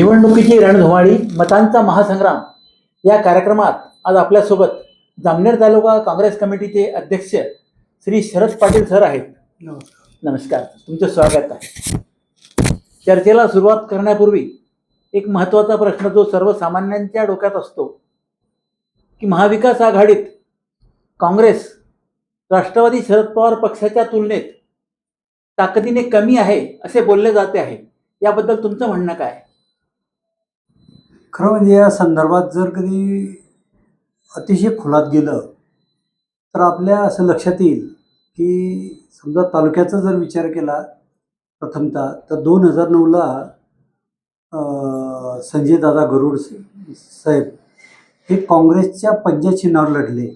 निवडणुकीची रणधुमाळी मतांचा महासंग्राम या कार्यक्रमात आज आपल्यासोबत जामनेर तालुका काँग्रेस कमिटीचे अध्यक्ष श्री शरद पाटील सर आहेत. नमस्कार, तुमचं स्वागत आहे. चर्चेला सुरुवात करण्यापूर्वी एक महत्त्वाचा प्रश्न जो सर्वसामान्यांच्या डोक्यात असतो की महाविकास आघाडीत काँग्रेस राष्ट्रवादी शरद पवार पक्षाच्या तुलनेत ताकदीने कमी आहे असे बोलले जाते आहे. याबद्दल तुमचं म्हणणं काय? खरं म्हणजे या संदर्भात जर कधी अतिशय खोलात गेलं तर आपल्या असं लक्षात येईल की समजा तालुक्याचा जर विचार केला प्रथमतः तर 2009ला संजय दादा गरुड साहेब हे काँग्रेसच्या पंजा चिन्हावर लढले.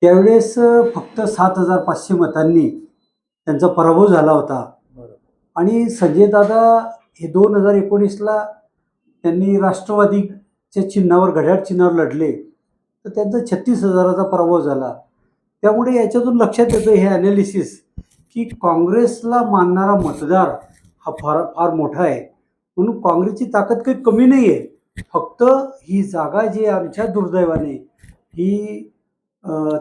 त्यावेळेस फक्त 7,500 मतांनी त्यांचा पराभव झाला होता. आणि संजय दादा हे 2019ला त्यांनी राष्ट्रवादीच्या चिन्हावर घड्याळ चिन्हावर लढले तर त्यांचा 36,000चा पराभव झाला. त्यामुळे याच्यातून लक्षात येतं हे ॲनालिसिस की काँग्रेसला मानणारा मतदार हा फार मोठा आहे. म्हणून काँग्रेसची ताकद काही कमी नाही आहे. फक्त ही जागा जी आमच्या दुर्दैवाने ही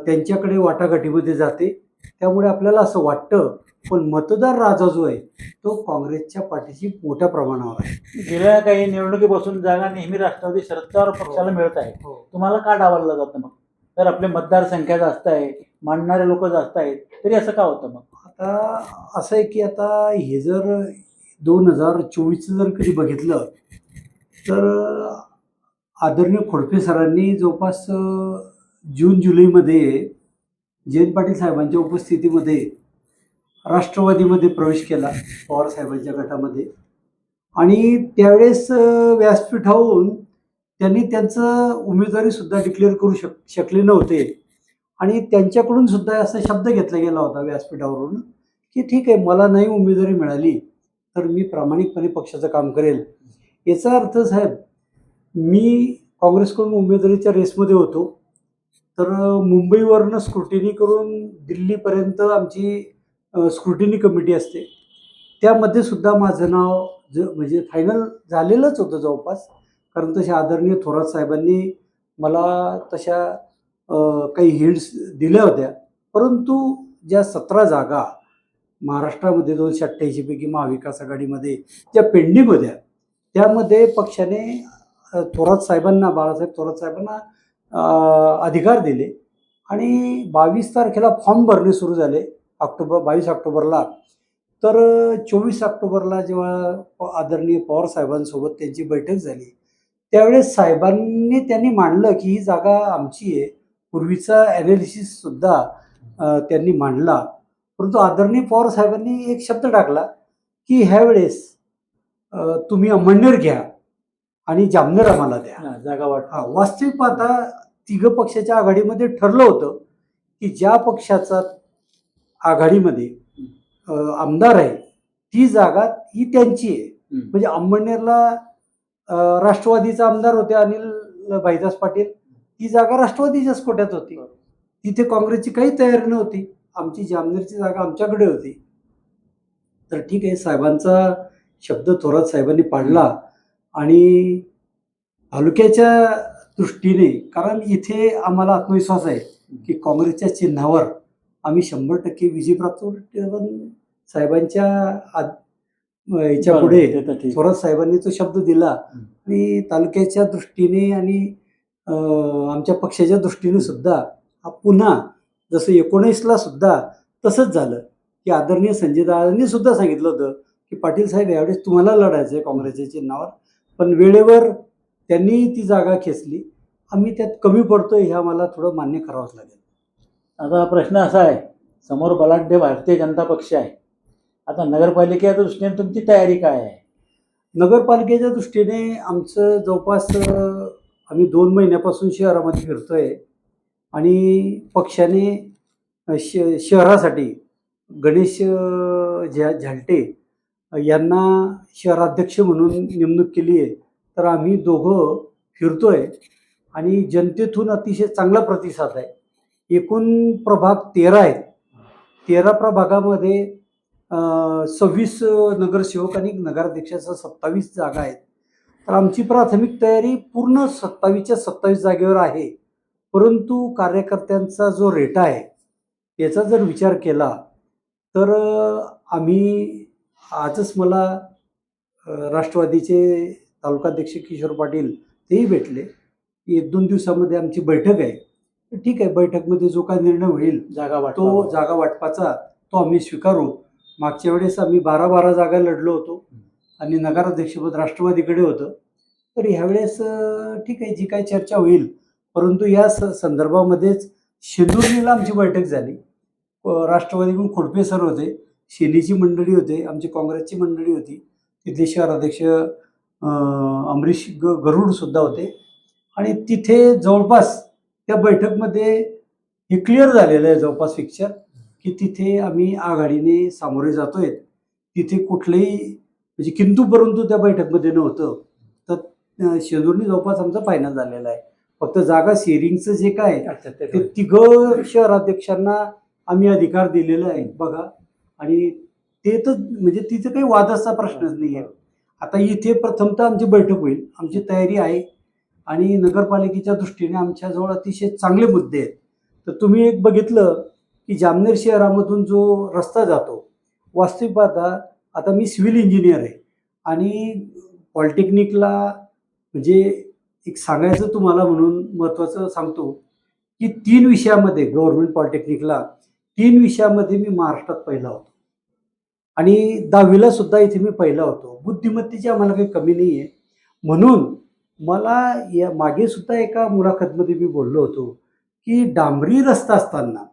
त्यांच्याकडे वाटाघाटीमध्ये जाते. त्यामुळे आपल्याला असं वाटतं, पण मतदार राजा जो आहे तो काँग्रेसच्या पाठीशी मोठ्या प्रमाणावर आहे. गेल्या काही निवडणुकीपासून जागा नेहमी राष्ट्रवादी शरद पवार पक्षाला मिळत आहे. तुम्हाला का डावललं जातं मग? तर आपले मतदारसंख्या जास्त आहे, मांडणारे लोक जास्त आहेत, तरी असं का होतं मग? आता असं आहे की आता हे जर 2024 जर कधी बघितलं तर आदरणीय खोडके सरांनी जवळपास जून-जुलैमध्ये जयंत पाटील साहेबांच्या उपस्थितीमध्ये राष्ट्रवादीमध्ये प्रवेश केला पवार साहेबांच्या गटामध्ये. आणि त्यावेळेस व्यासपीठावरून त्यांनी त्यांचं उमेदवारीसुद्धा डिक्लेअर करू शकले नव्हते. आणि त्यांच्याकडून सुद्धा असा शब्द घेतला गेला होता व्यासपीठावरून की ठीक आहे, मला नाही उमेदवारी मिळाली तर मी प्रामाणिकपणे पक्षाचं काम करेल. याचा अर्थ साहेब, मी काँग्रेसकडून उमेदवारीच्या रेसमध्ये होतो तर मुंबईवरनं स्क्रुटिनी करून दिल्लीपर्यंत आमची स्क्रुटिनी कमिटी असते, त्यामध्ये सुद्धा माझं नाव म्हणजे फायनल झालेलंच होतं जवळपास. कारण तशा आदरणीय थोरात साहेबांनी मला तशा काही हिंट्स दिल्या होत्या. परंतु ज्या 17 जागा महाराष्ट्रामध्ये 288 पैकी महाविकास आघाडीमध्ये ज्या पेंडिंग होत्या त्यामध्ये पक्षाने थोरात साहेबांना, बाळासाहेब थोरात साहेबांना अधिकार दिले. आणि 22 तारखेला फॉर्म भरणे सुरू झाले 22 ऑक्टोबरला. तर 24 ऑक्टोबरला जेव्हा आदरणीय पवार साहेबांसोबत त्यांची बैठक झाली त्यावेळेस त्यांनी मांडलं की ही जागा आमची आहे. पूर्वीचा ॲनालिसिससुद्धा त्यांनी मांडला. परंतु आदरणीय पवार साहेबांनी एक शब्द टाकला की ह्यावेळेस तुम्ही अंमळनेर घ्या आणि जामनेर आम्हाला द्या जागा वाट. वास्तविक पाहता तिघं पक्षाच्या आघाडीमध्ये ठरलं होतं की ज्या पक्षाचा आघाडीमध्ये आमदार आहे ती जागा ही त्यांची आहे. म्हणजे अंमळनेरला राष्ट्रवादीचा आमदार होते अनिल भाईदास पाटील, ती जागा राष्ट्रवादीच्याच कोट्यात होती. तिथे काँग्रेसची काही तयारी नव्हती. आमची जामनेरची जागा आमच्याकडे होती. तर ठीक आहे, साहेबांचा शब्द थोरात साहेबांनी पाडला. आणि तालुक्याच्या दृष्टीने, कारण इथे आम्हाला आत्मविश्वास आहे की काँग्रेसच्या चिन्हावर आम्ही 100% विजय प्राप्त करू. साहेबांच्या याच्या पुढे थोरात साहेबांनी तो शब्द दिला. आणि तालुक्याच्या दृष्टीने आणि आमच्या पक्षाच्या दृष्टीने सुद्धा हा पुन्हा जसं 19ला सुद्धा तसंच झालं की आदरणीय संजय दादांनी सुद्धा सांगितलं होतं की पाटील साहेब यावेळेस तुम्हाला लढायचं आहे काँग्रेसच्या चिन्हावर. पण वेळेवर त्यांनी ती जागा खेचली. आम्ही त्यात कमी पडतोय हे आम्हाला थोडं मान्य करावंच लागेल. आता प्रश्न असा आहे, समोर बलाढ्य भारतीय जनता पक्ष आहे. आता नगरपालिकेच्या दृष्टीने तुमची तयारी काय आहे? नगरपालिकेच्या दृष्टीने आमचं जवळपास आम्ही 2 महिन्यापासून शहरामध्ये फिरतोय. आणि पक्षाने शहरासाठी गणेश झालटे यांना शहराध्यक्ष म्हणून नेमणूक केली आहे. तर आम्ही दोघं फिरतोय आणि जनतेतून अतिशय चांगला प्रतिसाद आहे. एकूण प्रभाग 13 आहेत. 13 प्रभागामध्ये 26 नगरसेवक आणि नगराध्यक्षाच्या 27 जागा आहेत. तर आमची प्राथमिक तयारी पूर्ण 27च्या 27 जागेवर आहे. परंतु कार्यकर्त्यांचा जो रेटा आहे याचा जर विचार केला तर आम्ही आजच मला राष्ट्रवादीचे तालुकाध्यक्ष किशोर पाटील तेही भेटले की 1-2 दिवसामध्ये आमची बैठक आहे. तर ठीक आहे, बैठकमध्ये जो काय निर्णय होईल तो जागा वाटपाचा तो आम्ही स्वीकारू. मागच्या वेळेस आम्ही 12 जागा लढलो होतो आणि नगराध्यक्षपद राष्ट्रवादीकडे होतं. तर ह्यावेळेस ठीक आहे, जी काही चर्चा होईल. परंतु या संदर्भामध्येच शिंदुर्लीला आमची बैठक झाली. राष्ट्रवादीकडून खोडपे सर होते, शेलीची मंडळी होते, आमची काँग्रेसची मंडळी होती, तिथले शहराध्यक्ष अमरीश गरुड सुद्धा होते. आणि तिथे जवळपास त्या बैठकमध्ये हे क्लिअर झालेलं आहे जवळपास पिक्चर की तिथे आम्ही आघाडीने सामोरे जातोय. तिथे कुठलेही म्हणजे किंतु परंतु त्या बैठकमध्ये नव्हतं. तर शेंदुर्ली जवळपास आमचा फायनल झालेला आहे. फक्त जागा शेअरिंगचं जे काय ते 3 शहराध्यक्षांना आम्ही अधिकार दिलेला आहे बघा. आणि ते तर म्हणजे तिथे काही वादाचा प्रश्नच नाही आहे. आता इथे प्रथमतः आमची बैठक होईल, आमची तयारी आहे आणि नगरपालिकेच्या दृष्टीने आमच्याजवळ अतिशय चांगले मुद्दे आहेत. तर तुम्ही एक बघितलं की जामनेर शहरामधून जो रस्ता जातो, वास्तविक पाहता आता मी सिव्हिल इंजिनियर आहे आणि पॉलिटेक्निकला म्हणजे एक सांगायचं तुम्हाला म्हणून महत्त्वाचं सांगतो की 3 विषयामध्ये गव्हर्नमेंट पॉलिटेक्निकला 3 विषयामध्ये मी महाराष्ट्रात पहिला होतो आणि 10वीला सुद्धा इथे मी पहिला होतो. बुद्धिमत्तेची आम्हाला काही कमी नाही आहे. म्हणून मला या मागे सुद्धा एका मुलाखतमध्ये मी बोललो होतो की डांबरी रस्ता असताना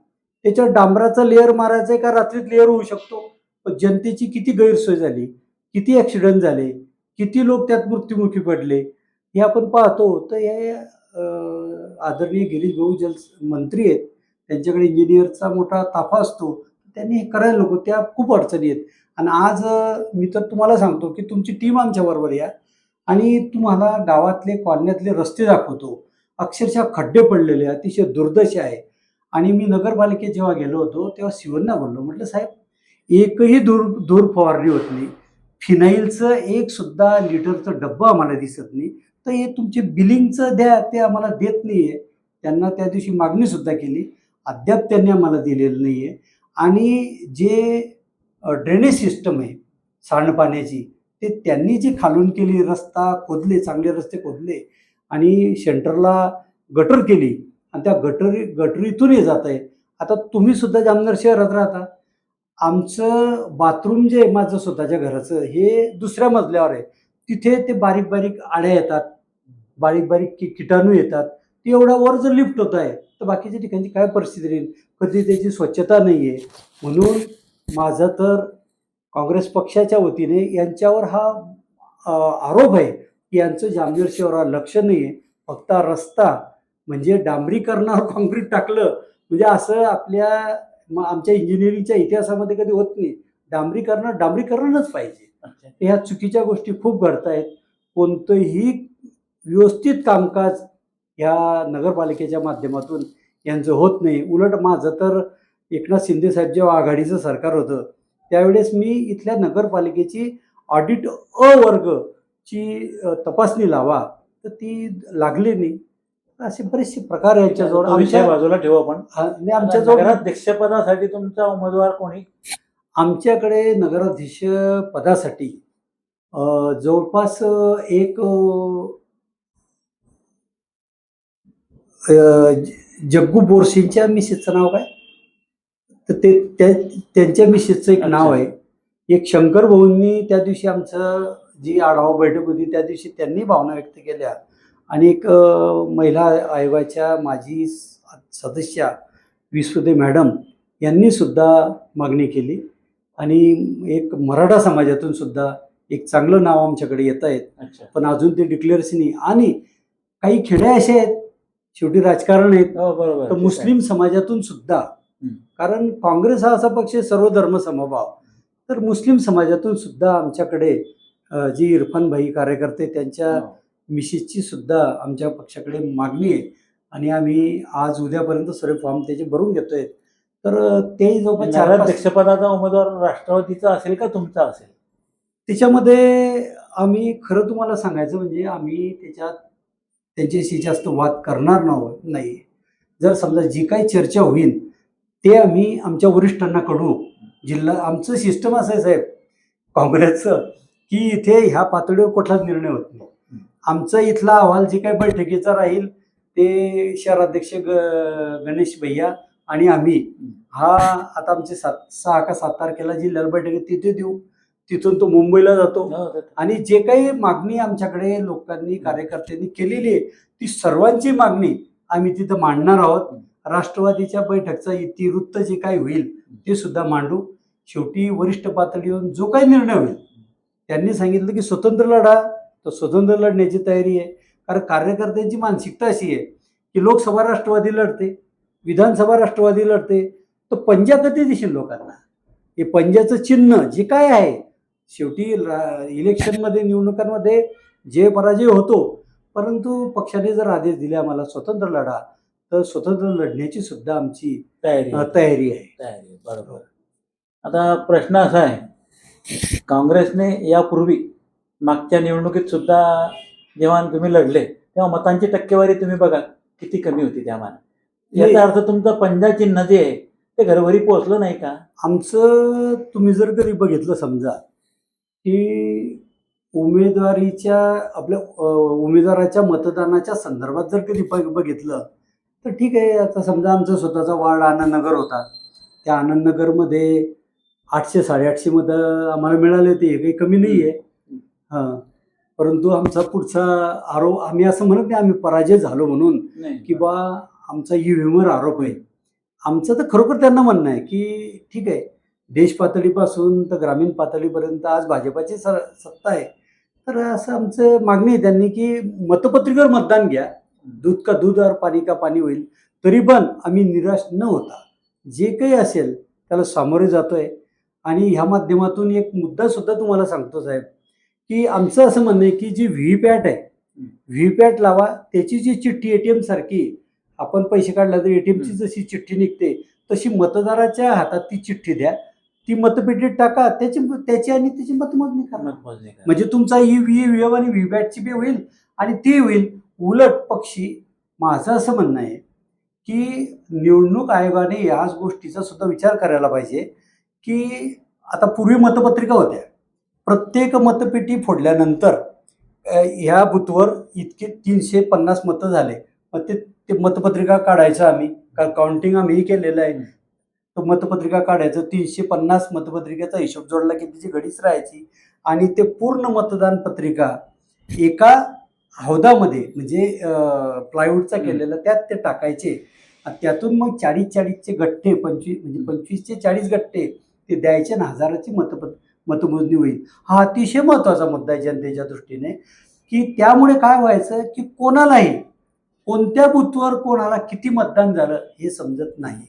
त्याच्यावर डांबराचा लेअर मारायचा आहे का रात्रीत लेअर होऊ शकतो. पण जनतेची किती गैरसोय झाली, किती ॲक्सिडेंट झाले, किती लोक त्यात मृत्युमुखी पडले हे आपण पाहतो. तर हे आदरणीय गिरीश भाऊ जल मंत्री आहेत, त्यांच्याकडे इंजिनियरचा मोठा ताफा असतो. त्यांनी हे करायला नको, त्या खूप अडचणी आहेत. आणि आज मी तर तुम्हाला सांगतो की तुमची टीम आमच्याबरोबर या आणि तुम्हाला गावातले कॉलन्यातले रस्ते दाखवतो. अक्षरशः खड्डे पडलेले अतिशय दुर्दशा आहे. आणि मी नगरपालिकेत जेव्हा गेलो होतो तेव्हा शिवण्णा बोललो, म्हटलं साहेब एकही धूर फवारणी होत नाही, फिनाईलचं एक सुद्धा लिटरचं डब्बा आम्हाला दिसत नाही. तर हे तुमचे बिलिंगचं द्या, ते आम्हाला देत नाही आहे. त्यांना त्या दिवशी मागणीसुद्धा केली, अद्याप त्यांनी आम्हाला दिलेलं नाही आहे. आणि जे ड्रेनेज सिस्टम आहे सांडपाण्याची ते त्यांनी जी खालून केली, रस्ता खोदले, चांगले रस्ते खोदले आणि सेंटरला गटर केली आणि त्या गटरीतून हे जात आहे. आता तुम्ही सुद्धा जामनेर शहरात राहता, आमचं बाथरूम जे आहे माझं स्वतःच्या घराचं हे 2ऱ्या मजल्यावर आहे. तिथे ते बारीक बारीक आड्या येतात, बारीक बारीक किटाणू येतात. ते एवढा वर जर लिफ्ट होत आहे तर बाकीच्या ठिकाणची काय परिस्थिती राहील. कधी त्याची स्वच्छता नाही आहे. म्हणून माझं तर काँग्रेस पक्षाच्या वतीने यांच्यावर हा आरोप आहे की यांचं जामनेर शहरावर लक्ष नाही आहे. फक्त रस्ता म्हणजे डांबरीकरणावर कॉन्क्रीट टाकलं म्हणजे असं आमच्या इंजिनिअरिंगच्या इतिहासामध्ये कधी होत नाही. डांबरीकरणच पाहिजे. ह्या चुकीच्या गोष्टी खूप घडत आहेत. कोणतंही व्यवस्थित कामकाज ह्या नगरपालिकेच्या माध्यमातून यांचं होत नाही. उलट माझं तर एकनाथ शिंदे साहेब जेव्हा आघाडीचं सरकार होतं त्यावेळेस मी इथल्या नगरपालिकेची ऑडिट वर्गची तपासणी लावा तर ती लागली नाही. असे बरेचसे प्रकार यांच्याजवळ आमच्या बाजूला ठेवू आपण. आमच्याजवळ नगराध्यक्षपदासाठी तुमचा उमेदवार कोणी? आमच्याकडे नगराध्यक्ष पदासाठी जवळपास एक जग्गू बोरसेंच्या मिसेसचं नाव काय तर त्यांच्या मिसेसचं एक नाव आहे. एक शंकर भाऊंनी त्या दिवशी आमचं जी आढावा बैठक होती त्या दिवशी त्यांनी भावना व्यक्त केल्या. आणि एक महिला आयोगाच्या माजी सदस्या विश्वदे मॅडम यांनी सुद्धा मागणी केली. आणि एक मराठा समाजातून सुद्धा एक चांगलं नाव आमच्याकडे येत आहेत. पण अजून ते डिक्लेअरेशन नाही. आणि काही खेड्या अशा आहेत, शेवटी राजकारण आहेत, तर मुस्लिम समाजातून सुद्धा, कारण काँग्रेस हा असा पक्ष सर्व धर्म समभाव, तर मुस्लिम समाजातून सुद्धा आमच्याकडे जी इरफान भाई कार्यकर्ते त्यांच्या मिसेसची सुद्धा आमच्या पक्षाकडे मागणी आहे. आणि आम्ही आज उद्यापर्यंत सर्व फॉर्म त्याचे भरून घेतोय. तर ते जवळपास नगराध्यक्षपदाचा उमेदवार राष्ट्रवादीचा असेल का तुमचा असेल? त्याच्यामध्ये आम्ही खरं तुम्हाला सांगायचं म्हणजे आम्ही त्याच्यात त्यांच्याशी जास्त वाद करणार नाही. जर समजा जी काही चर्चा होईल ते आम्ही आमच्या वरिष्ठांना कळवू. आमचं सिस्टम असं आहे साहेब काँग्रेसचं, की इथे ह्या पातळीवर कुठलाच निर्णय होत नाही. आमचा इथला अहवाल जे काही बैठकीचा राहील ते शहराध्यक्ष गणेश भैया आणि आम्ही हा आता आमचे 6 का 7 तारखेला जिल्हा बैठकीत तिथे देऊ. तिथून तो मुंबईला जातो आणि जे काही मागणी आमच्याकडे लोकांनी कार्यकर्त्यांनी केलेली आहे ती सर्वांची मागणी आम्ही तिथं मांडणार आहोत. राष्ट्रवादीच्या बैठकचा इतिवृत्त जे काही होईल ते सुद्धा मांडू. शेवटी वरिष्ठ पातळीवर जो काही निर्णय होईल त्यांनी सांगितलं की स्वतंत्र लढा, तर स्वतंत्र लढण्याची तयारी आहे. कारण कार्यकर्त्यांची मानसिकता अशी आहे की लोकसभा राष्ट्रवादी लढते, विधानसभा राष्ट्रवादी लढते, तर पंजा कधी देशील लोकांना? हे पंजाचं चिन्ह जे काय आहे शेवटी इलेक्शनमध्ये निवडणुकांमध्ये जे पराजय होतो, परंतु पक्षाने जर आदेश दिले आम्हाला स्वतंत्र लढा तर स्वतंत्र लढण्याची सुद्धा आमची तयारी आहे. बरोबर. आता प्रश्न असा आहे, काँग्रेसने यापूर्वी मागच्या निवडणुकीत सुद्धा जेव्हा तुम्ही लढले तेव्हा मतांची टक्केवारी तुम्ही बघा किती कमी होती त्या मानाने. याचा अर्थ तुमचं पंजा चिन्ह जे आहे ते घरोघरी पोहोचलं नाही का? आमचं तुम्ही जर कधी बघितलं समजा की उमेदवारीच्या आपल्या उमेदवाराच्या मतदानाच्या संदर्भात जर कधी बघितलं तर ठीक आहे. आता समजा आमचा स्वतःचा वार्ड आनंदनगर होता. त्या आनंदनगरमध्ये 800-850 मतं आम्हाला मिळाले होते, हे काही कमी नाही आहे. परंतु आमचा पुढचा आरोप आम्ही असं म्हणत नाही आम्ही पराजय झालो म्हणून की बा आमचा ईव्हीएमवर आरोप आहे. आमचं तर खरोखर त्यांना म्हणणं आहे की ठीक आहे, देश पातळीपासून तर ग्रामीण पातळीपर्यंत आज भाजपाची सत्ता आहे. तर असं आमचं मागणी आहे त्यांनी की मतपत्रिकेवर मतदान घ्या, दूध का दूध और पाणी का पाणी होईल. तरी पण आम्ही निराश न होता जे काही असेल त्याला सामोरे जातोय. आणि ह्या माध्यमातून एक मुद्दा सुद्धा तुम्हाला सांगतो साहेब की आमचं असं म्हणणं आहे की जी व्हीपॅट आहे, व्हीपॅट लावा. त्याची जी चिठ्ठी एटीएम सारखी आपण पैसे काढला तर एटीएमची जशी चिठ्ठी निघते तशी मतदाराच्या हातात ती चिठ्ठी द्या, ती मतपेटीत टाका, त्याची आणि त्याची मतमोजणी करा. म्हणजे तुमचा ईव्हीएम आणि व्हीपॅटची बी होईल आणि ती होईल. उलट पक्षी माझं असं म्हणणं आहे की निवडणूक आयोगाने याच गोष्टीचा सुद्धा विचार करायला पाहिजे की आता पूर्वी मतपत्रिका होत्या, प्रत्येक मतपेटी फोडल्यानंतर ह्या बूथवर इतके 350 मतं झाले, मग ते मतपत्रिका काढायचं आम्ही, काउंटिंग आम्ही केलेलं आहे. तो मतपत्रिका काढायचं, 350 मतपत्रिकेचा हिशोब जोडला की त्याची घडीच राहायची आणि ते पूर्ण मतदान पत्रिका एका हौदामध्ये म्हणजे प्लायवूडचा केलेला त्यात ते टाकायचे. त्यातून मग 40-40चे गठ्ठे 25 ते 40 गठ्ठे ते द्यायचे आणि 1000ची मतमोजणी होईल. हा अतिशय महत्त्वाचा मुद्दा आहे जनतेच्या दृष्टीने की त्यामुळे काय व्हायचं की कोणालाही कोणत्या बूथवर कोणाला किती मतदान झालं हे समजत नाही.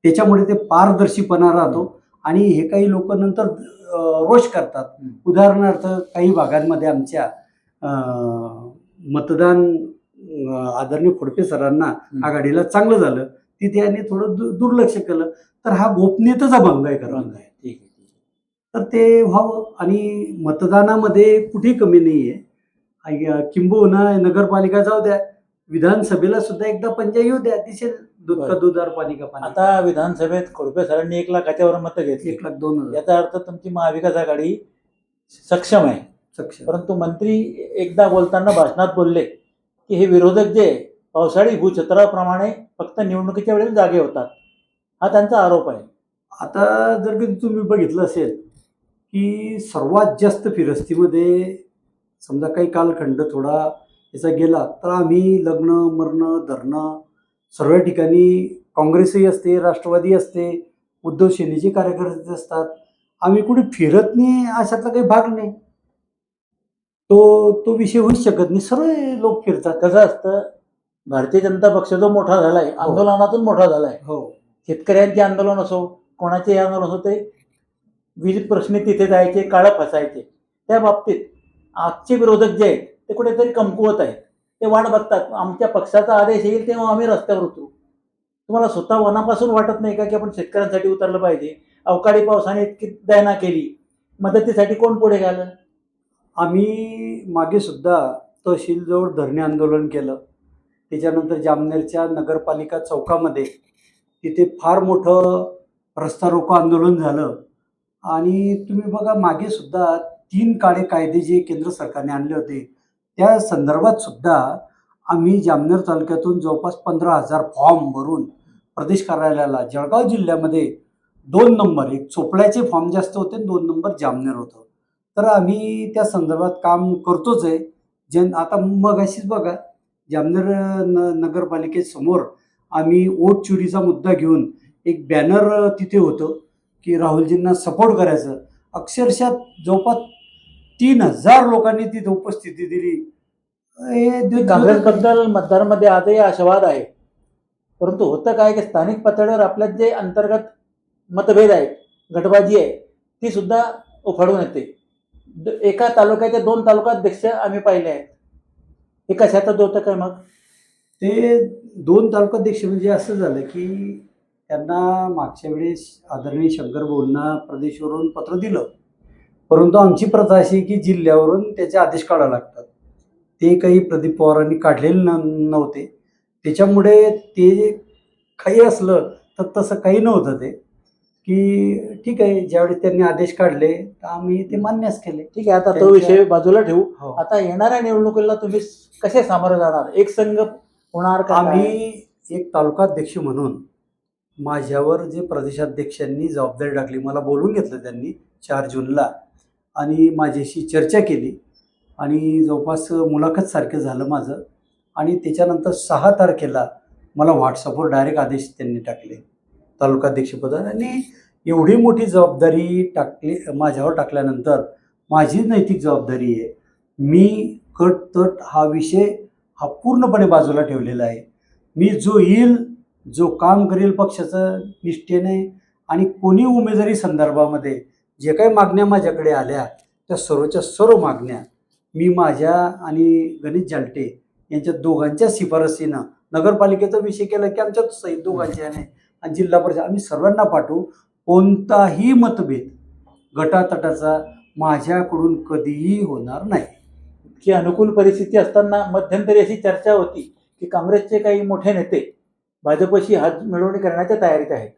त्याच्यामुळे ते पारदर्शीपणा राहतो आणि हे काही लोक नंतर रोष करतात. उदाहरणार्थ काही भागांमध्ये आमच्या मतदान आदरणीय खोडके सरांना आघाडीला चांगलं झालं, तिथे यांनी थोडं दुर्लक्ष केलं, तर हा गोपनीयतेचा भंग आहे खरं आहे. तर ते व्हावं आणि मतदानामध्ये कुठेही कमी नाही आहे. किंबहुना नगरपालिका जाऊ द्या, विधानसभेला सुद्धा एकदा पंजा येऊ द्या, दिसेल दूध का दूध और पाणी का पाणी. आता विधानसभेत खोडके सरांनी 1 लाखाच्या वर मतं घेतली, 1,02,000. याचा अर्थ तुमची महाविकास आघाडी सक्षम आहे. परंतु मंत्री एकदा बोलताना भाषणात बोलले की हे विरोधक जे पावसाळी भूछत्राप्रमाणे फक्त निवडणुकीच्या वेळेस जागे होतात, हा त्यांचा आरोप आहे. आता जर कधी तुम्ही बघितलं असेल की सर्वात जास्त फिरस्तीमध्ये समजा काही कालखंड थोडा याचा गेला तर आम्ही लग्न मरण धरणं सर्व ठिकाणी काँग्रेसही असते, राष्ट्रवादी असते, उद्धव सेनेचे कार्यकर्ते असतात. आम्ही कुठे फिरत नाही अशातला काही भाग नाही. तो विषय होऊच शकत नाही. सर्व लोक फिरतात. कसं असतं, भारतीय जनता पक्ष जो मोठा झालाय आंदोलनातून मोठा झालाय. शेतकऱ्यांचे आंदोलन असो, कोणाचे आंदोलन असो, ते वीज प्रश्नी तिथे जायचे, काळं फसायचे. त्या बाबतीत आजचे विरोधक जे आहेत ते कुठेतरी कमकुवत आहेत. ते वाट बघतात आमच्या पक्षाचा आदेश येईल तेव्हा आम्ही रस्त्यावर उतरू. तुम्हाला स्वतः मनापासून वाटत नाही का की आपण शेतकऱ्यांसाठी उतरलं पाहिजे? अवकाळी पावसाने इतकी दयना केली, मदतीसाठी कोण पुढे गेलं? आम्ही मागे सुद्धा तहसीलजवळ धरणे आंदोलन केलं. त्याच्यानंतर जामनेरच्या नगरपालिका चौकामध्ये तिथे फार मोठं रस्ता रोको आंदोलन झालं. आणि तुम्ही बघा, मागे सुद्धा 3 काळे कायदे जे केंद्र सरकारने आणले होते त्या संदर्भात सुद्धा आम्ही जामनेर तालुक्यातून जवळपास 15,000 फॉर्म भरून प्रदेश कार्यालयाला, जळगाव जिल्ह्यामध्ये 2 नंबर, एक चोपड्याचे फॉर्म जास्त होते आणि 2 नंबर जामनेर होतं. तर आम्ही त्या संदर्भात काम करतोच आहे. आता मग अशीच बघा, जामनेर नगरपालिकेसमोर आम्ही वोट चोरीचा मुद्दा घेऊन एक बॅनर तिथे होतं की राहुलजींना सपोर्ट करायचं. अक्षरशः जवळपास 3,000 लोकांनी तिथे उपस्थिती दिली. काँग्रेसबद्दल मतदारांमध्ये आजही आशावाद आहे, परंतु होतं काय की स्थानिक पातळीवर आपल्यात जे अंतर्गत मतभेद आहेत, गटबाजी आहे, ती सुद्धा उफाडून येते. एका तालुक्याचे 2 तालुकाध्यक्ष आम्ही पाहिले आहेत. हे कशातच होतं काय? मग ते 2 तालुकाध्यक्ष म्हणजे असं झालं की त्यांना मागच्या वेळेस आदरणीय शंकर भाऊंना प्रदेशवरून पत्र दिलं, परंतु आमची प्रथा अशी की जिल्ह्यावरून त्याचे आदेश काढावे लागतात. ते काही प्रदीप पवारांनी काढलेले नव्हते. त्याच्यामुळे ते काही असलं तर तसं काही नव्हतं. ते की ठीक आहे, ज्यावेळेस त्यांनी आदेश काढले तर आम्ही ते मान्यच केले. ठीक आहे, आता तो विषय बाजूला ठेवू. हो. आता येणाऱ्या निवडणुकीला तुम्ही कसे सामोरे जाणार? एक संघ होणार का? आम्ही एक तालुकाध्यक्ष म्हणून माझ्यावर जे प्रदेशाध्यक्षांनी जबाबदारी टाकली, मला बोलून घेतलं त्यांनी 4 जूनला आणि माझ्याशी चर्चा केली आणि जवळपास मुलाखत सारखं झालं माझं. आणि त्याच्यानंतर 6 तारखेला मला व्हॉट्सअपवर डायरेक्ट आदेश त्यांनी टाकले तालुकाध्यक्षपदावर. आणि एवढी मोठी जबाबदारी माझ्यावर टाकल्यानंतर माझी नैतिक जबाबदारी आहे. मी कट हा विषय हा पूर्णपणे बाजूला ठेवलेला आहे. मी जो येईल, जो काम करेल पक्षाचं निष्ठेने, आणि कोणी उमेदवारी संदर्भामध्ये जे काही मागण्या माझ्याकडे आल्या त्या सर्वच्या सर्व मागण्या मी माझ्या आणि गणेश जालटे यांच्या दोघांच्या शिफारसीनं, नगरपालिकेचा विषय केला की आमच्या सहित दोघांच्या आणि जिल्हा परिषद आम्ही सर्वांना पाठवू. कोणताही मतभेद गटातटाचा माझ्याकडून कधीही होणार नाही. की अनुकूल परिस्थिती असताना मध्यंतरी अशी चर्चा होती की काँग्रेसचे काही मोठे नेते भाजपशी हात मिळवणी करण्याच्या तयारीत आहेत.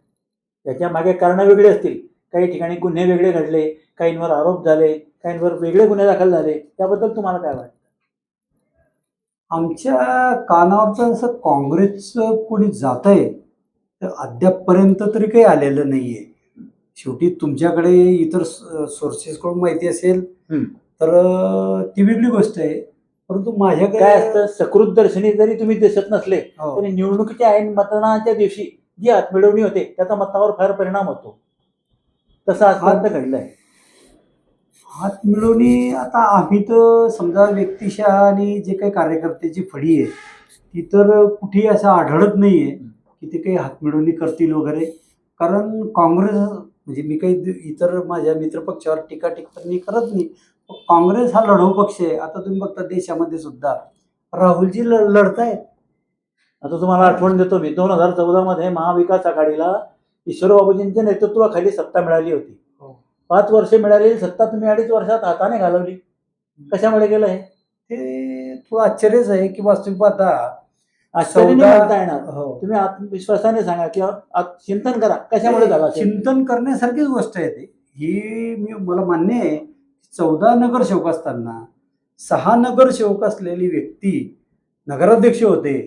त्याच्या मागे कारणं वेगळी असतील. काही ठिकाणी गुन्हे वेगळे घडले, काहींवर आरोप झाले, काहींवर वेगळे गुन्हे दाखल झाले. त्याबद्दल तुम्हाला काय वाटतं? आमच्या कानावरचं असं काँग्रेसचं कोणी जात आहे तर अद्यापपर्यंत तरी काही आलेलं नाही आहे. शेवटी तुमच्याकडे इतर सोर्सेसकडून माहिती असेल तर ती वेगळी गोष्ट आहे, परंतु माझ्याकडे काय असतं, सकृत दर्शनी जरी तुम्ही दिसत नसले हो. तरी निवडणुकीच्या ऐन मतदानाच्या दिवशी जी हातमिळवणी होते त्याचा मतावर फार परिणाम होतो. तसं आजपर्यंत घडलंय. हात मिळवणी आता आम्ही तर समजा व्यक्तिशः आणि जे काही कार्यकर्त्याची फळी आहे ती तर कुठेही असं आढळत नाही आहे की ते काही हातमिळवणी करतील वगैरे. कारण काँग्रेस म्हणजे मी काही इतर माझ्या मित्रपक्षावर टीका टिप्पणी करत नाही. काँग्रेस हा लढाऊ पक्ष आहे. आता तुम्ही बघता देशामध्ये सुद्धा राहुलजी लढतायत. आता तुम्हाला आठवण देतो मी, 2014 मध्ये महाविकास आघाडीला ईश्वरबाबूजींच्या नेतृत्वाखाली सत्ता मिळाली होती. 5 वर्ष मिळालेली सत्ता तुम्ही 2.5 वर्षात हाताने घालवली. कशामुळे गेलं हे? ते थोडं आश्चर्यच आहे की वास्तविक आता आश्चर्य नाही म्हणता येणार. हो. तुम्ही आत्मविश्वासाने सांगा किंवा चिंतन करा कशामुळे झाला असेल? चिंतन करण्यासारखीच गोष्ट आहे ती. ही मला मान्य आहे. 14 नगरसेवक असताना 6 नगरसेवक असलेली व्यक्ती नगराध्यक्ष होते.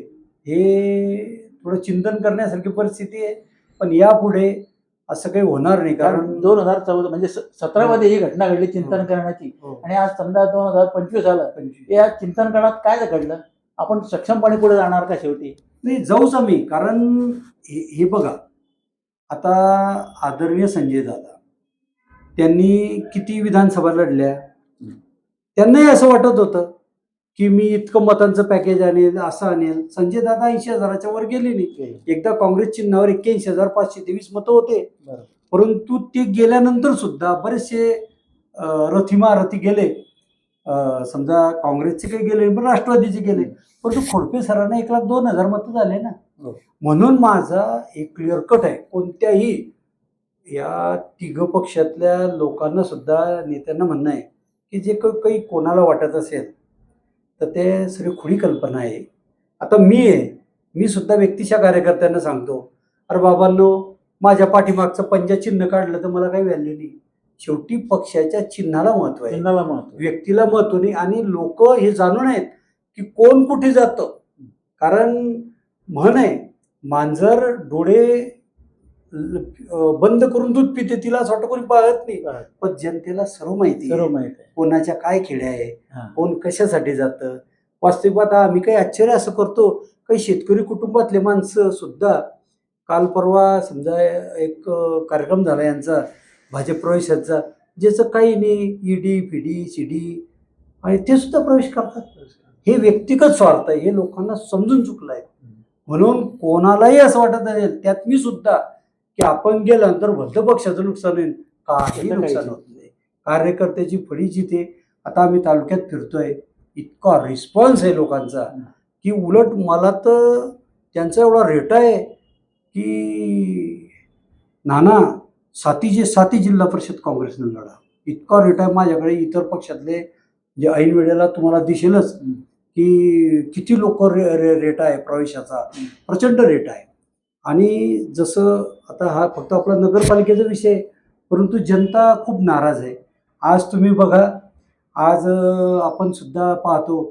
हे थोडं चिंतन करण्यासारखी परिस्थिती आहे. पण यापुढे असं काही होणार नाही. कारण 2014 म्हणजे 17 मध्ये ही घटना घडली चिंतन करण्याची. आणि आज समजा 2025 आलं, या चिंतन काळात काय घडलं? आपण सक्षमपणे पुढे जाणार का शेवटी? नाही, जाऊच आम्ही. कारण हे बघा, आता आदरणीय संजय दादा त्यांनी किती विधानसभा लढल्या. त्यांनाही असं वाटत होतं की मी इतकं मतांचं पॅकेज आणेल, असं आणेल. संजय दादा 80,000च्या वर गेले नाही. एकदा काँग्रेस चिन्हावर 81,523 मतं होते. परंतु ते गेल्यानंतर सुद्धा बरेचसे रथी गेले. समजा काँग्रेसचे काही गेले पण राष्ट्रवादीचे गेले. परंतु खोडके सरांना 1,02,000 मतं झाले ना. म्हणून माझा एक क्लिअर कट आहे, कोणत्याही या तिघ पक्षातल्या लोकांना सुद्धा नेत्यांना म्हणणं आहे की जे काही कोणाला वाटत असेल तर ते सगळी खुडी कल्पना आहे. आता मी सुद्धा व्यक्तिशा कार्यकर्त्यांना सांगतो, अरे बाबांनो, माझ्या पाठीमागचं पंजा चिन्ह काढलं तर मला काही व्हॅल्यू नाही. शेवटी पक्षाच्या चिन्हाला महत्व आहे, चिन्हाला महत्व. व्यक्तीला महत्व नाही. आणि लोक हे जाणून आहेत की कोण कुठे जातं. कारण म्हण आहे, मांजर डोळे बंद करून दूध पिते, तिला असं वाटतं कोणी पाहत नाही. पण जनतेला सर्व माहिती सर्व आहे, माहित आहे. कोणाच्या काय खेड्या आहे, हा. कोण कशासाठी जातं. वास्तविकता आम्ही काही आश्चर्य असं करतो, काही शेतकरी कुटुंबातले माणसं सुद्धा काल परवा समजा एक कार्यक्रम झाला यांचा भाजप प्रवेशाचा, ज्याचं काही नाही, ईडी फिडी सीडी, आणि ते सुद्धा प्रवेश करतात. हे व्यक्तिगत स्वार्थ आहे, हे लोकांना समजून चुकलं आहे. म्हणून कोणालाही असं वाटत असेल, त्यात मी सुद्धा, की आपण गेल्यानंतर भद्द पक्षाचं नुकसान होईल, काही नुकसान होत नाही. कार्यकर्त्याची फळी जिथे. आता आम्ही तालुक्यात फिरतोय, इतका रिस्पॉन्स आहे लोकांचा की उलट मला तर त्यांचा एवढा रेट आहे की नाना साती जिल्हा परिषद काँग्रेसनं लढा, इतका रेट आहे माझ्याकडे. इतर पक्षातले जे ऐन वेळेला तुम्हाला दिसेलच की किती लोक रेट आहे प्रवेशाचा, प्रचंड रेट आहे. आणि जसं आता हा फक्त आपला नगरपालिकेचा विषय, परंतु जनता खूप नाराज आहे. आज तुम्ही बघा, आज आपण सुद्धा पाहतो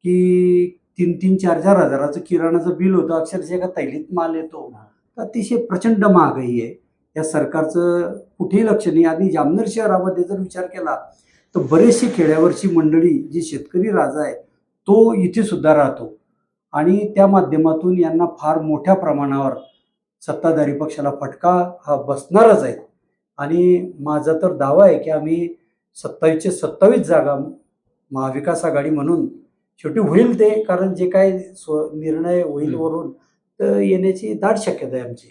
की 3,000-4,000 हजाराचं किराणाचं बिल होतं, अक्षरशः एका थैलीत माल येतो. अतिशय प्रचंड महागाई आहे. या सरकारचं कुठेही लक्ष नाही. आणि जामनेर शहरामध्ये जर विचार केला तर बरेचशी खेड्यावरची मंडळी, जी शेतकरी राजा आहे तो इथे सुद्धा राहतो. आणि त्या माध्यमातून यांना फार मोठ्या प्रमाणावर सत्ताधारी पक्षाला फटका हा बसणारच आहे. आणि माझा तर दावा आहे की आम्ही 27चे 27 जागा महाविकास आघाडी म्हणून शेवटी होईल ते, कारण जे काय निर्णय होईल वरून तर येण्याची दाट शक्यता आहे आमची.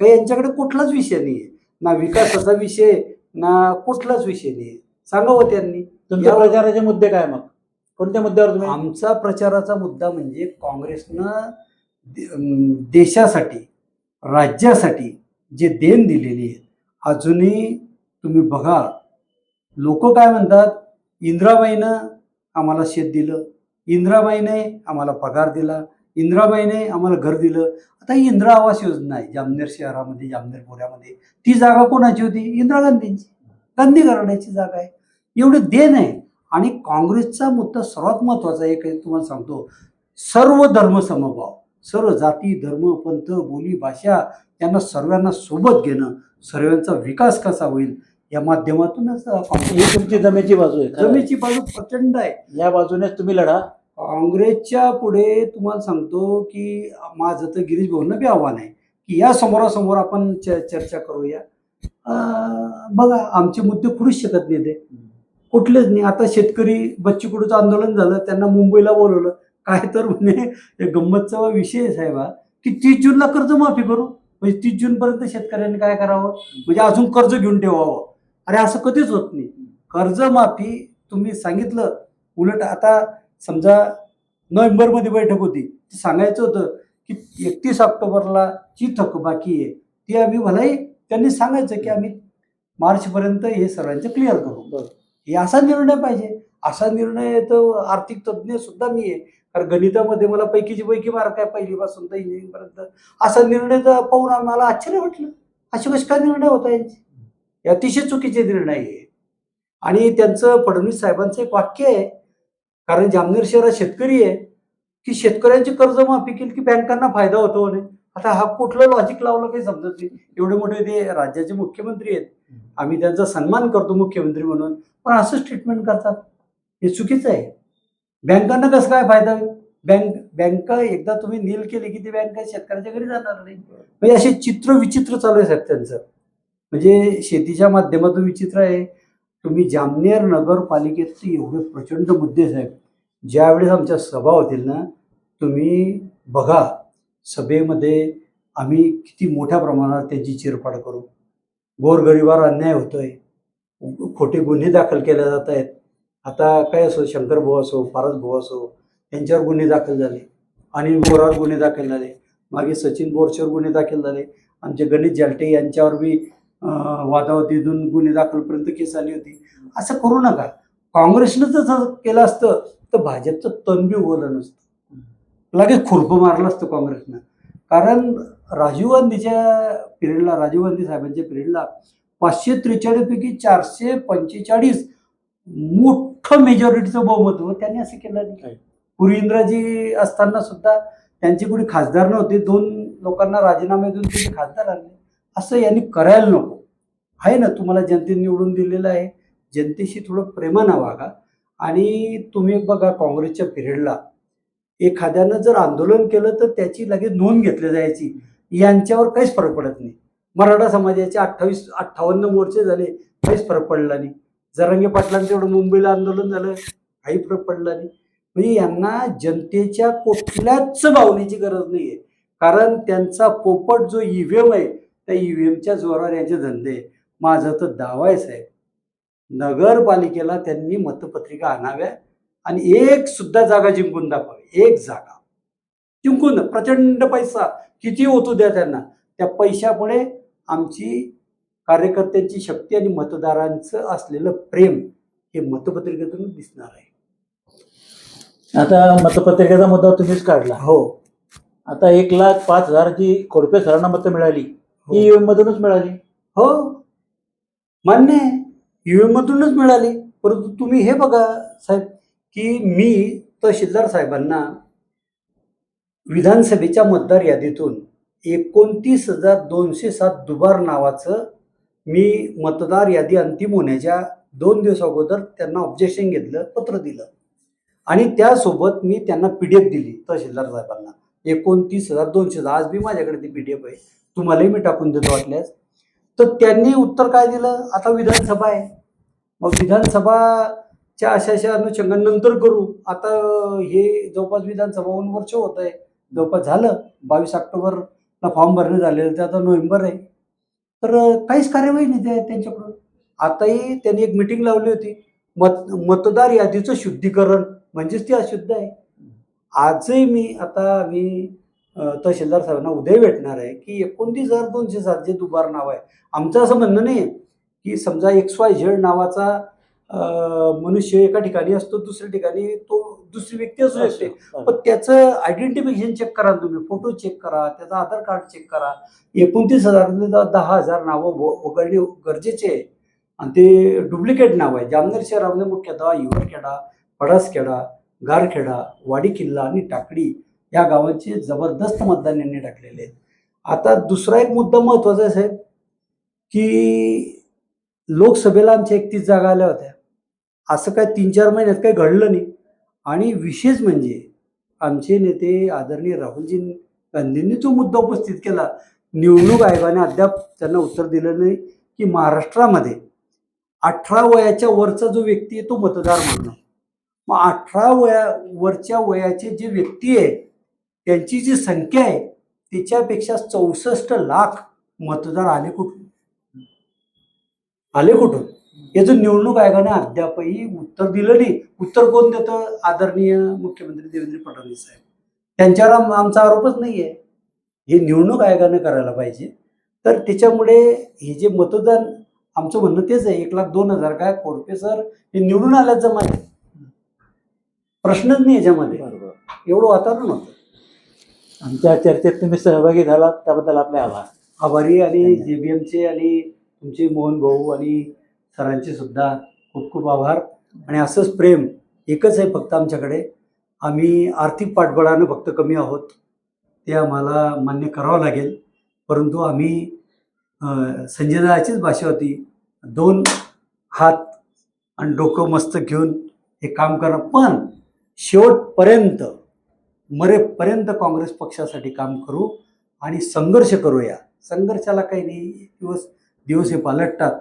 काही यांच्याकडे कुठलाच विषय नाही आहे, ना विकासाचा विषय ना कुठलाच विषय नाही आहे. सांगावं त्यांनी. तुमच्या प्रचाराचे मुद्दे काय, मग कोणत्या मुद्द्यावर तुम्ही? आमचा प्रचाराचा मुद्दा म्हणजे काँग्रेसनं देशासाठी, राज्यासाठी जे देण दिलेली आहे, अजूनही तुम्ही बघा, लोक काय म्हणतात, इंदिराबाईनं आम्हाला शेत दिलं, इंदिराबाईने आम्हाला पगार दिला, इंदिराबाईने आम्हाला घर दिलं. आता ही इंदिरा आवास योजना आहे जामनेर शहरामध्ये, जामनेर पुण्यामध्ये. ती जागा कोणाची होती? इंदिरा गांधींची, गांधी घराण्याची जागा आहे. एवढे देण आहे. आणि काँग्रेसचा मुद्दा सर्वात महत्त्वाचा एक आहे, तुम्हाला सांगतो, सर्व धर्म समभाव, सर्व जाती धर्म पंथ बोली भाषा यांना सर्वांना सोबत घेणं, सर्वांचा विकास कसा होईल या माध्यमातूनच ही तुमची जमेची बाजू आहे. जमेची बाजू प्रचंड आहे. या बाजूनेच तुम्ही लढा. काँग्रेसच्या पुढे तुम्हाला सांगतो की माझं तर गिरीश भाऊंना बी आव्हान आहे की या समोरासमोर आपण चर्चा करूया. बघा, आमचे मुद्दे खुडूच शकत नाही ते, कुठलेच नाही. आता शेतकरी बच्चू कडूचं आंदोलन झालं, त्यांना मुंबईला बोलवलं, काय तर म्हणे गंमतचा विषय आहे साहेबा की 30 जूनला कर्जमाफी करू. म्हणजे 30 जूनपर्यंत शेतकऱ्यांनी काय करावं, म्हणजे अजून कर्ज घेऊन ठेवावं. अरे असं कधीच होत नाही. कर्जमाफी तुम्ही सांगितलं, उलट आता समजा नोव्हेंबरमध्ये बैठक होती, सांगायचं होतं की 31 ऑक्टोबरला जी थकबाकी आहे ती आम्ही भलाई, त्यांनी सांगायचं की आम्ही मार्चपर्यंत हे सर्वांचं क्लिअर करू. हे असा निर्णय पाहिजे. असा निर्णय तर आर्थिक तज्ज्ञ सुद्धा मी आहे, कारण गणितामध्ये मला पैकीची पैकी मार्क आहे पहिलीपासून तर इंजिनिअरिंगपर्यंत. असा निर्णय तर पाहून आम्हाला आश्चर्य वाटलं, असे कसे काय निर्णय होता यांचे, हे अतिशय चुकीचे निर्णय आहे. आणि त्यांचं फडणवीस साहेबांचं एक वाक्य आहे, कारण जामनेर शहरात शेतकरी आहे, की शेतकऱ्यांची कर्जमाफी केली की बँकांना फायदा होतो म्हणे. आता हा कुठलं लॉजिक लावलं काही समजत नाही. एवढे मोठे ते राज्याचे मुख्यमंत्री आहेत, आम्ही त्यांचा सन्मान करतो मुख्यमंत्री म्हणून, पण असंच ट्रीटमेंट करतात, हे चुकीचं आहे. बँकांना कसं काय फायदा होईल? बँका एकदा तुम्ही नील केली की ती बँका शेतकऱ्याच्या घरी जाणार नाही. म्हणजे असे चित्र विचित्र चालू आहे साहेब त्यांचं. म्हणजे शेतीच्या माध्यमातून विचित्र आहे. तुम्ही जामनेर नगरपालिकेत एवढे प्रचंड मुद्दे साहेब, ज्यावेळेस आमच्या सभा होतील ना, तुम्ही बघा सभेमध्ये आम्ही किती मोठ्या प्रमाणात त्यांची चिरफाड करू. गोरगरिबावर अन्याय होतोय, खोटे गुन्हे दाखल केले जात आहेत. आता काय असो, शंकर भाऊ असो, पारस भाऊ असो, त्यांच्यावर गुन्हे दाखल झाले, अनिल बोरावर गुन्हे दाखल झाले, मागे सचिन बोरच्यावर गुन्हे दाखल झाले, आमचे गणेश जालटे यांच्यावर बी वादावादीतून गुन्हे दाखलपर्यंत केस आली होती. असं करू नका. काँग्रेसनं जर तसं केलं असतं तर भाजपचं तण बी उगवलं नसतं, लगेच खुरपं मारलं असतं काँग्रेसनं. कारण राजीव गांधी साहेबांच्या पिरियडला 543 पैकी 445 मोठं मेजॉरिटीचं बहुमत होतं. त्यांनी असं केलं नाही. पूर्वी इंदिराजी असताना सुद्धा त्यांचे कोणी खासदार नव्हते, 2 लोकांना राजीनामे देऊन ते खासदार आणले. असं यांनी करायला नको. आहे ना, तुम्हाला जनतेने निवडून दिलेलं आहे, जनतेशी थोडं प्रेमानं वागा. आणि तुम्ही बघा, काँग्रेसच्या पिरियडला एखाद्यानं जर आंदोलन केलं तर त्याची लगेच नोंद घेतली जायची. यांच्यावर काहीच फरक पडत नाही. मराठा समाजाचे 58 मोर्चे झाले, काहीच फरक पडला नाही. जरांगे पाटलांचं एवढं मुंबईला आंदोलन झालं, काही फरक पडला नाही. म्हणजे यांना जनतेच्या कुठल्याच भावनेची गरज नाही आहे. कारण त्यांचा पोपट जो ईव्हीएम आहे, त्या ईव्हीएमच्या जोरावर यांचे धंदे आहे. माझा तर दावा आहे साहेब, नगरपालिकेला त्यांनी मतपत्रिका आणाव्या आणि एक सुद्धा जागा जिंकून दाखवावी. एक जागा जिंकून, प्रचंड पैसा किती होतो द्या त्यांना. त्या पैशामुळे आमची कार्यकर्त्यांची शक्ती आणि मतदारांचं असलेलं प्रेम हे मतपत्रिकेतून दिसणार आहे. आता मतपत्रिकेचा मुद्दा तुम्हीच काढला. हो, आता 1,05,000 जी खोडपे सरांना मतं मिळाली, हो. ही ईव्हीएम मधूनच मिळाली. हो, मान्य आहे, ईव्हीएम मधूनच मिळाली. परंतु तुम्ही हे बघा साहेब, की मी तहसीलदार साहेबांना विधानसभेच्या मतदार यादीतून 29,207 दुबार नावाचं मी मतदार यादी अंतिम होण्याच्या 2 दिवस अगोदर त्यांना ऑब्जेक्शन घेतलं, पत्र दिलं. आणि त्यासोबत मी त्यांना PDF दिली तहसीलदार साहेबांना. 29,200. आज बी माझ्याकडे ती PDF आहे, तुम्हालाही मी टाकून देतो वाटल्यास. तर त्यांनी उत्तर काय दिलं, आता विधानसभा आहे, मग विधानसभाच्या अशा अनुषंगानंतर करू. आता हे जवळपास विधानसभा होऊन वर्ष होत आहे, जवळपास झालं. 22 ऑक्टोबरला फॉर्म भरणे झालेलं, ते आता नोव्हेंबर आहे. तर काहीच कार्यवाही नाही त्यांच्याकडून. आताही त्यांनी एक मिटिंग लावली होती, मतदार यादीचं शुद्धीकरण, म्हणजेच ती अशुद्ध आहे. आजही मी तहसीलदार साहेबांना उद्या भेटणार आहे की 29,207 जे दुबार नाव आहे. आमचं असं म्हणणं नाही की समजा XYZ नावाचा मनुष्य एका ठिकाणी असतो, दुसऱ्या ठिकाणी तो दुसरी व्यक्ती असू शकते, पण त्याचं आयडेंटिफिकेशन चेक करा, तुम्ही फोटो चेक करा, त्याचं आधार कार्ड चेक करा. 29,000 10,000 नावं वगळणे गरजेचे आहे. आणि ते डुप्लिकेट नाव आहे. जामनेर शहरामध्ये मुख्यतः युवरखेडा, पडासखेडा, गारखेडा, वाडी किल्ला आणि टाकडी या गावांचे जबरदस्त मतदान यांनी टाकलेले आहेत. आता दुसरा एक मुद्दा महत्वाचा आहे साहेब, की लोकसभेला आमच्या 31 जागा आल्या होत्या. असं काय 3-4 महिन्यात काही घडलं नाही. आणि विशेष म्हणजे आमचे नेते आदरणीय राहुलजी गांधींनी जो मुद्दा उपस्थित केला, निवडणूक आयोगाने अद्याप त्यांना उत्तर दिलं नाही की महाराष्ट्रामध्ये 18 वयाच्या वरचा जो व्यक्ती आहे तो मतदार म्हणून. मग 18 वरच्या वयाचे जे व्यक्ती आहे त्यांची जी संख्या आहे त्याच्यापेक्षा 64 लाख मतदार आले कुठून याचं निवडणूक आयोगाने अद्यापही उत्तर दिलं नाही. उत्तर कोण देतं? आदरणीय मुख्यमंत्री देवेंद्र फडणवीस साहेब. त्यांच्यावर आमचा आरोपच नाही आहे. हे निवडणूक आयोगाने करायला पाहिजे. तर त्याच्यामुळे हे जे मतदान, आमचं म्हणणं तेच आहे, 1,02,000 काय खोडपे सर हे निवडून आल्यात जमाने, प्रश्नच नाही याच्यामध्ये. एवढं वातावरण होतं. आमच्या चर्चेत तुम्ही सहभागी झालात त्याबद्दल आपले आभार. आभारी. आणि JBMचे आणि तुमचे मोहन भाऊ आणि सरांचे सुद्धा खूप खूप आभार. आणि असंच प्रेम एकच आहे फक्त आमच्याकडे. आम्ही आर्थिक पाठबळानं फक्त कमी आहोत, ते आम्हाला मान्य करावं लागेल. परंतु आम्ही संजय दादाचीच भाषा होती, 2 हात आणि डोकं मस्त घेऊन हे काम करणं. पण शेवटपर्यंत मरेपर्यंत काँग्रेस पक्षासाठी काम करू आणि संघर्ष करूया. संघर्षाला काही नाही, दिवस हे पालटतात,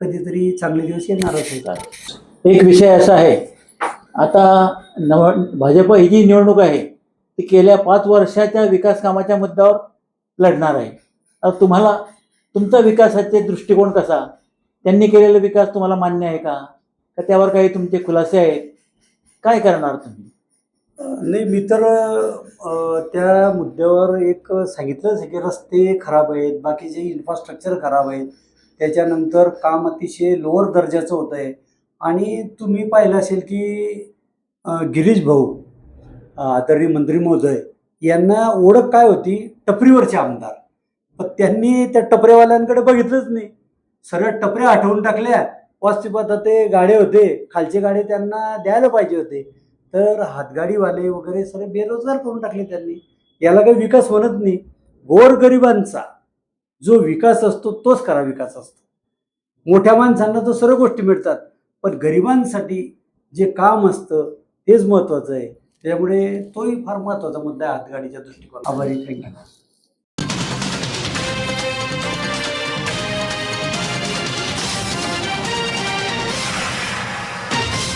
कधीतरी चांगले दिवस येणारच होतात. एक विषय असा आहे, आता भाजप ही जी निवडणूक आहे ती गेल्या 5 वर्षाच्या विकास कामाच्या मुद्द्यावर लढणार आहे. आता तुम्हाला तुमचा विकासाचे दृष्टिकोन कसा, त्यांनी केलेला विकास तुम्हाला मान्य आहे का त्यावर काही तुमचे खुलासे आहेत, काय करणार तुम्ही? नाही, मी तर त्या मुद्द्यावर एक सांगितलंच आहे की रस्ते खराब आहेत, बाकीचे इन्फ्रास्ट्रक्चर खराब आहेत. त्याच्यानंतर काम अतिशय लोअर दर्जाचं होतं आहे. आणि तुम्ही पाहिलं असेल की गिरीश भाऊ आदरणीय मंत्री महोदय यांना ओळख काय होती, टपरीवरचे आमदार. पण त्यांनी त्या टपऱ्यावाल्यांकडे बघितलंच नाही, सरळ टपऱ्या हटवून टाकल्या. वास्तविक ते गाडे होते, खालचे गाडे त्यांना द्यायला पाहिजे होते, तर हातगाडीवाले वगैरे सगळे बेरोजगार करून टाकले त्यांनी. याला काही विकास म्हणत नाही. गोरगरिबांचा जो विकास असतो तोच खरा विकास असतो. मोठ्या माणसांना तर सर्व गोष्टी मिळतात, पण गरिबांसाठी जे काम असतं तेच महत्वाचं आहे. त्यामुळे तोही फार महत्वाचा मुद्दा आहे हातगाडीच्या दृष्टिकोनातून. आभारी. थँक्यू.